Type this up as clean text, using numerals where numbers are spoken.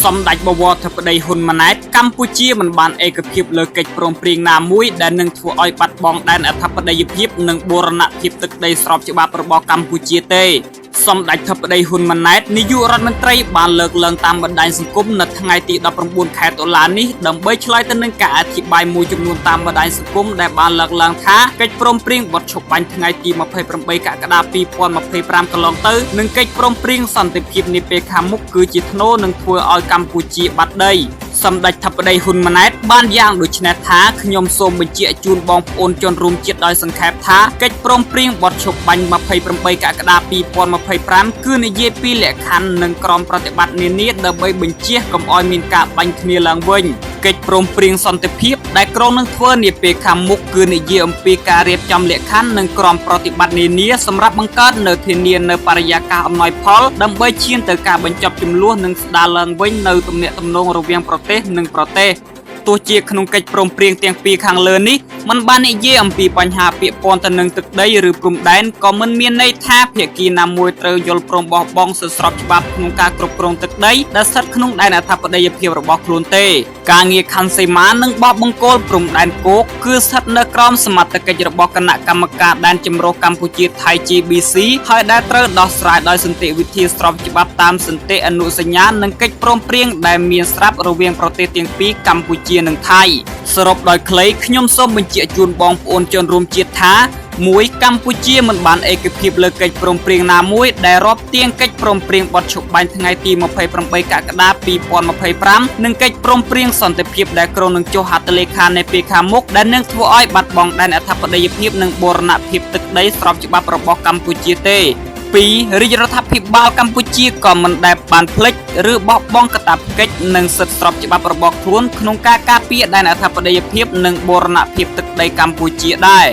សម្ដេចបវរធិបតីហ៊ុនម៉ាណែតកម្ពុជាមិនបានឯកភាពលើកិច្ចព្រមព្រៀងណាមួយដែលនឹងធ្វើឲ្យបាត់បង់ដែនអធិបតេយ្យភាពនិងបូរណភាពទឹកដីស្របច្បាប់របស់កម្ពុជាទេសម្ដេចធិបតីហ៊ុនម៉ាណែតនាយករដ្ឋមន្ត្រីបានលើកឡើងតាមបណ្ដាញសង្គមនៅថ្ងៃទី19ខែតុលានេះដើម្បីឆ្លើយទៅនឹងការអធិប្បាយមួយចំនួនតាមបណ្ដាញសង្គមដែលបានលើកឡើងថាកិច្ចព្រមព្រៀងបទឈប់បាញ់ថ្ងៃទី28កក្កដា2025កន្លងទៅនិងកិច្ចព្រមព្រៀងសន្តិភាពនាពេលខាងមុខគឺជាធ្នូនឹងធ្វើឲ្យកម្ពុជាបាត់ដីសម្ដេចធិបតីហ៊ុនម៉ាណែតបានយ៉ាងដូចនេះថាខ្ញុំសូមបញ្ជាក់ជូនបងប្អូនជនរួមជាតិដោយសង្ខេបថាកិច្ចព្រមព្រៀងបទឈប់បាញ់28កក្កដា2025គឺនិយាយពីលក្ខខណ្ឌនិងក្រមប្រតិបត្តិនានាដើម្បីបញ្ជាកុំឲ្យមានការបាញ់គ្នាឡើងវិញកិច្ចព្រមព្រៀងសន្តិភាពដែលក្រុងនឹងធ្វើនាពេលខាងមុខគឺនិយាយអំពីការរៀបចំលក្ខខណ្ឌនិងក្រមប្រតិបត្តិនានាសម្រាប់បង្កើតនៅធានានៅបរិយាកាសអំណោយផលដើម្បីឈានទៅការបញ្ចប់ចំនួននិងស្ដារឡើងវិញនៅទំនាក់ទំនងរវាងប្រទេសនិងប្រទេសទោះជាក្នុងកិច្ចព្រមព្រៀងទាំងពីរខាងលើនេះมันបាននិយាយអំពីបញ្ហាពាក់ព័ន្ធទៅនឹងទឹកដីឬព្រំដែនក៏មិនមានន័យថាភាគីណាមួយត្រូវយល់ព្រមបោះបង់សិទ្ធិស្របច្បាប់ក្នុងការគ្រប់គ្រងទឹកដីដែលស្ថិតក្នុងដែនអធិបតេយ្យភាពរបស់ខ្លួនទេការងារខណ្ឌសីមានិងបោះបង្គោលព្រំដែនគោកគឺស្ថិតនៅក្រោមសមត្ថកិច្ចរបស់គណៈកម្មការដែនចម្រុះកម្ពុជាថៃ GBC ហើយដែលត្រូវដោះស្រាយដោយសន្តិវិធីស្របច្បាប់តាមសន្តិអនុសញ្ញានិងកិច្ចព្រមព្រៀងដែលមានស្រាប់រវាងប្រទេសទាំងពីរកម្ពុជានិងថៃសរុបដោយខ្លីខ្ញុំសូមបញ្ជាក់ជូនបងប្អូនជនរួមជាតិថា1កម្ពុជាមិនបានឯកភាពលើកិច្ចព្រមព្រៀងណាមួយដែលរាប់ទាងកិច្ចព្រមព្រៀងបទឈប់បាញ់ថ្ងៃទី28កក្កដា2025និងកិច្ចព្រមព្រៀងសន្តិភាពដែលក្រុងនឹងចុះហត្ថលេខានៅពេលខាងមុខដែលនឹងធ្វើឲ្យបាត់បង់ដែនអធិបតេយ្យភាពនិងបូរណភាពទឹកដីស្របច្បាប់របស់កម្ពុជាទេ2រាជរដ្ឋាភិបាលកម្ពុជាក៏មិនដែលបានភ្លេចឬបោះបង់កាតព្វកិច្ចនិងសិទ្ធិស្របច្បាប់របស់ខ្លួនក្នុងការការពារដែនអធិបតេយ្យភាពនិងបូរណភាពទឹកដីកម្ពុជាដែរ